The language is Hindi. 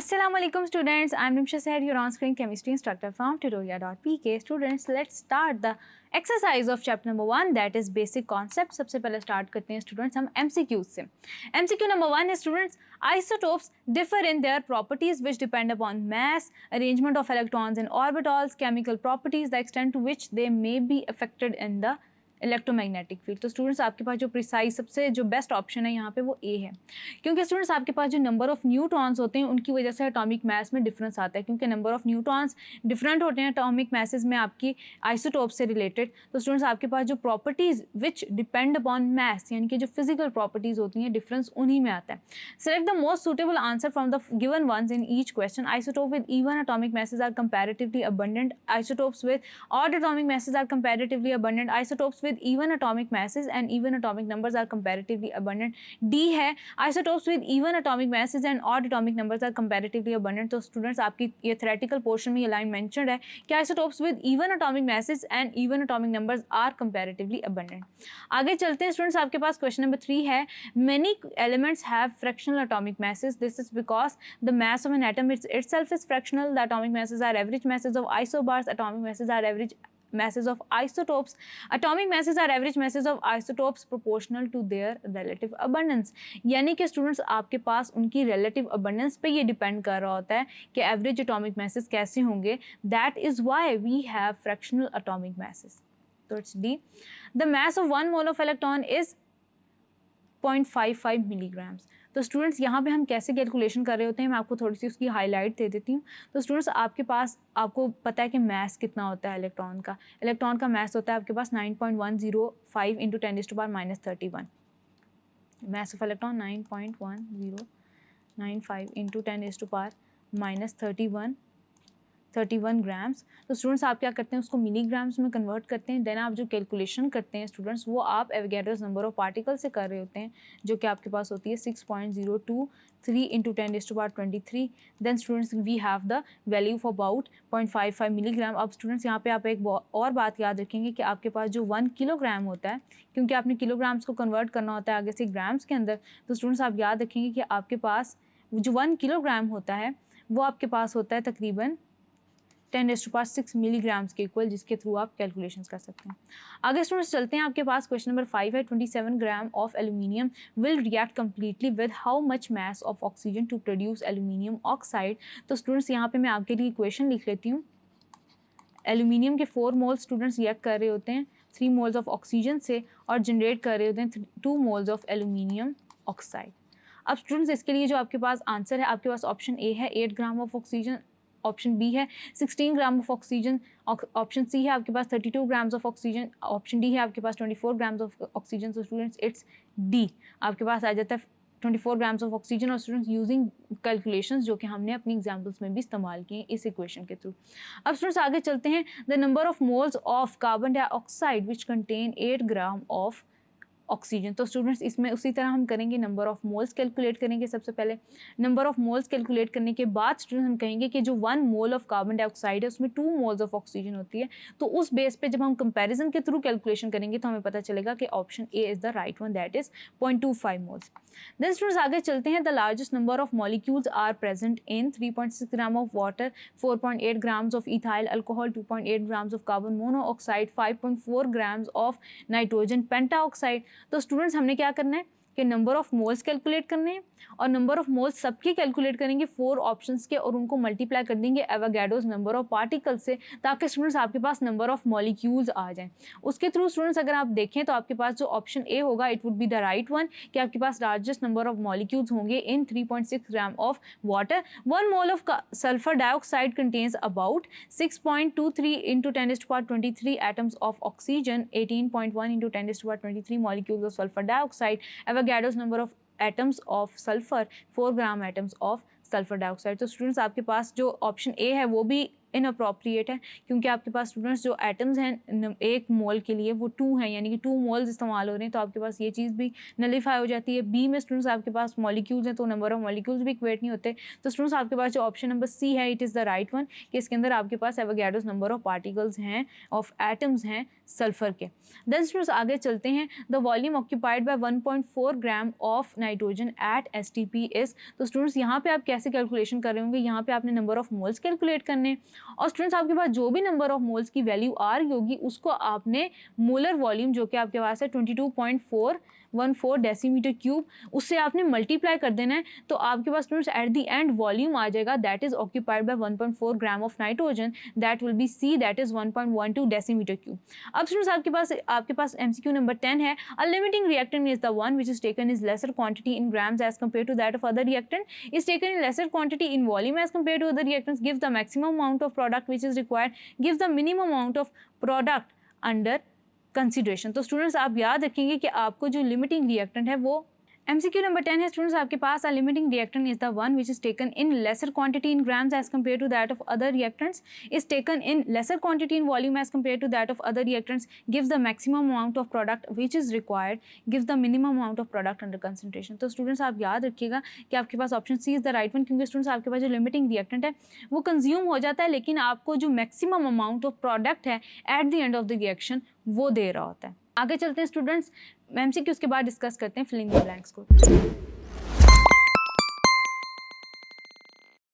Assalamualaikum students, I am Nimsha Said, your on-screen chemistry instructor from tutoria.pk. Students, let's start the exercise of chapter number 1, that is basic concept. सबसे पहले start करते हैं students हम MCQs से. MCQ number 1 है students, isotopes differ in their properties which depend upon mass, arrangement of electrons in orbitals, chemical properties, the extent to which they may be affected in the electromagnetic field. तो स्टूडेंट्स आपके पास जो प्रिसाइज सबसे जो बेस्ट ऑप्शन है यहाँ पे वो ए है, क्योंकि स्टूडेंट्स आपके पास जो नंबर ऑफ न्यूट्रॉन्स होते हैं उनकी वजह से एटॉमिक मैस में डिफरेंस आता है, क्योंकि नंबर ऑफ न्यूट्रॉन्स डिफरेंट होते हैं एटॉमिक मैसेज में आपकी आइसोटोप से रिलेटेड. तो स्टूडेंट्स आपके पास जो properties which depend upon mass यानी कि जो फिजिकल प्रॉपर्टीज़ होती हैं डिफरेंस उन्हीं में आता है. Select the most suitable answer from the given ones in each question. Isotope with even atomic masses are comparatively abundant. Isotopes with odd atomic masses are comparatively abundant. Isotopes with even atomic masses and even atomic numbers are comparatively abundant. D है isotopes with even atomic masses and odd atomic numbers are comparatively abundant. तो स्टूडेंट्स आपकी ये थ्योरेटिकल पोर्शन में ये लाइन मेंशन्ड है कि isotopes with even atomic masses and even atomic numbers are comparatively abundant. आगे चलते हैं स्टूडेंट्स, आपके पास क्वेश्चन नंबर 3 है. Many elements have fractional atomic masses. This is because the mass of an atom itself is fractional. The atomic masses are average masses of isobars. Atomic masses are average masses of isotopes. Atomic masses are average masses of isotopes proportional to their relative abundance. यानी कि स्टूडेंट्स आपके पास उनकी relative abundance पे ये डिपेंड कर रहा होता है कि एवरेज atomic masses कैसे होंगे. That is why we have fractional atomic masses. तो it's D. The mass of 1 mole of electron is 0.55 milligrams. तो स्टूडेंट्स यहाँ पे हम कैसे कैलकुलेशन कर रहे होते हैं, मैं आपको थोड़ी सी उसकी हाईलाइट दे देती हूँ. तो स्टूडेंट्स आपके पास आपको पता है कि मैस कितना होता है इलेक्ट्रॉन का. इलेक्ट्रॉन का मैस होता है आपके पास 9.105 into 10⁻⁻31. Mass of electron 9.1095 into 10⁻31 grams. तो स्टूडेंट्स आप क्या करते हैं, उसको मिलीग्राम्स में कन्वर्ट करते हैं. देन आप जो कैलकुलेशन करते हैं स्टूडेंट्स वो आप एवोगैड्रोस नंबर ऑफ पार्टिकल से कर रहे होते हैं, जो कि आपके पास होती है 6.023 into 10⁻23. Then students we have the value of about 0.55 milligram. अब स्टूडेंट्स यहाँ पे आप एक और बात याद रखेंगे कि आपके पास जो 1 किलोग्राम होता है, क्योंकि आपने किलोग्राम्स को कन्वर्ट करना होता है आगे से ग्राम्स के अंदर, तो स्टूडेंट्स आप याद रखेंगे कि आपके पास जो 1 किलोग्राम होता है वो आपके पास होता है तकरीबन 10⁻6 मिलीग्राम्स के इक्वल, जिसके थ्रू आप कैलकुलेशंस कर सकते हैं. आगे स्टूडेंट्स चलते हैं, आपके पास क्वेश्चन नंबर 5 है. 27 gram of aluminium will react completely with how much mass of oxygen to produce aluminium oxide. तो स्टूडेंट्स यहाँ पे मैं आपके लिए इक्वेशन लिख लेती हूँ. एल्यूमिनियम के 4 मोल्स स्टूडेंट्स रिएक्ट कर रहे होते हैं 3 मोल्स ऑफ ऑक्सीजन से और जनरेट कर रहे होते हैं 2 मोल्स ऑफ एल्यूमिनियम ऑक्साइड. अब स्टूडेंट्स इसके लिए जो आपके पास आंसर है, आपके पास ऑप्शन ए है 8 gram of oxygen, option B है 16 gram of oxygen, option C है आपके पास 32 grams of oxygen, option D है आपके पास 24 grams of oxygen. So students it's D, आपके पास आ जाता है 24 ग्राम्स ऑफ ऑक्सीजन. और स्टूडेंट्स यूजिंग कैलकुलेशंस जो कि हमने अपनी एग्जाम्पल्स में भी इस्तेमाल किए इस इक्वेशन के थ्रू. अब स्टूडेंट्स आगे चलते हैं. The number of moles of carbon dioxide which contain 8 gram of oxygen. तो स्टूडेंट्स इसमें उसी तरह हम करेंगे, नंबर ऑफ मोल्स कैलकुलेट करेंगे. सबसे पहले नंबर ऑफ मोल्स कैलकुलेट करने के बाद स्टूडेंट्स हम कहेंगे कि जो 1 मोल ऑफ कार्बन डाइऑक्साइड है उसमें 2 मोल्स ऑफ ऑक्सीजन होती है. तो उस बेस पे जब हम कंपैरिजन के थ्रू कैलकुलेशन करेंगे तो हमें पता चलेगा कि option A is the right one, that is 0.25 moles. Then students आगे चलते हैं. The largest number of molecules are present in 3.6 gram of water, 4.8 grams of ethyl alcohol, 2.8 grams of carbon monoxide, 5.4 grams of nitrogen pentaoxide. तो स्टूडेंट्स हमने क्या करना है कि नंबर ऑफ मोल्स कैलकुलेट करने हैं और नंबर ऑफ मोल्स सबके कैलकुलेट करेंगे 4 ऑप्शंस के और उनको मल्टीप्लाई कर देंगे एवोगैड्रोस नंबर ऑफ पार्टिकल से, ताकि स्टूडेंट्स आपके पास नंबर ऑफ मॉलिक्यूल्स आ जाएं. उसके थ्रू स्टूडेंट्स अगर आप देखें तो आपके पास जो ऑप्शन ए होगा it would be the right one, कि आपके पास लार्जेस्ट नंबर ऑफ मॉलिक्यूल्स होंगे इन 3.6 gram of water. 1 mole of sulphur dioxide contains about 6.23 into 10⁻23 atoms of oxygen, 18.1 into 10⁻23 molecules of sulphur dioxide. Avogadro's number of atoms of sulphur 4 gram atoms of sulphur dioxide. तो स्टूडेंट्स आपके पास जो ऑप्शन ए है वो भी इनअप्रोप्रिएट है, क्योंकि आपके पास स्टूडेंट्स जो एटम्स हैं 1 मोल के लिए वो 2 हैं, यानी कि 2 मोल्स इस्तेमाल हो रहे हैं, तो आपके पास ये चीज़ भी नलीफाई हो जाती है। बी में स्टूडेंट्स आपके पास मॉलिक्यूल्स हैं, तो नंबर ऑफ मॉलिक्यूल्स भी इक्वेट नहीं होते। तो स्टूडेंट्स आपके पास जो ऑप्शन नंबर सी है it is the right one, कि इसके अंदर आपके पास एवोगाड्रोस नंबर ऑफ पार्टिकल्स हैं, ऑफ एटम्स हैं सल्फर के। देन स्टूडेंट्स आगे चलते हैं, the volume occupied by 1.4 gram of nitrogen eight STP is. तो स्टूडेंट्स यहाँ पे आप कैसे कैलकुलेशन कर रहे होंगे, यहाँ पे आपने नंबर ऑफ मोल्स कैलकुलेट करने हैं, और स्टूडेंट्स आपके पास जो भी नंबर ऑफ मोल्स की वैल्यू आ रही होगी उसको आपने मोलर वॉल्यूम जो कि आपके पास है 22.414 डेसीमीटर क्यूब, उससे आपने मल्टीप्लाई कर देना है। तो आपके पास students at the end volume आ जाएगा that is occupied by 1.4 gram of nitrogen, that will be C, that is 1.12 decimetre cube. अब स्टूडेंट्स आपके पास MCQ नंबर 10 है, a limiting reactant is the one which is taken is lesser quantity in grams as compared to that of other reactant, is taken in lesser quantity in volume as compared to other reactants, gives the maximum amount of product which is required, gives the minimum amount of product under consideration। तो स्टूडेंट्स आप याद रखेंगे कि आपको जो लिमिटिंग रिएक्टेंट है वो MCQ नंबर 10 है स्टूडेंट्स आपके पास, a limiting reactant is the one which is taken in lesser quantity in grams as compare to that of other reactants, is taken in lesser quantity in volume as compare to that of other reactants, gives the maximum amount of product which is required, gives the minimum amount of product under concentration. तो स्टूडेंट्स आप याद रखिएगा कि आपके पास option C is the right one, क्योंकि स्टूडेंट्स आपके पास जो लिमिटिंग रिएक्टेंट है वो कंज्यूम हो जाता है, लेकिन आपको जो मैक्सिमम अमाउंट ऑफ प्रोडक्ट है eight the end of the reaction वो दे रहा होता है। आगे चलते हैं स्टूडेंट्स, MCQ के बाद डिस्कस करते हैं फिलिंग द ब्लैंक्स को।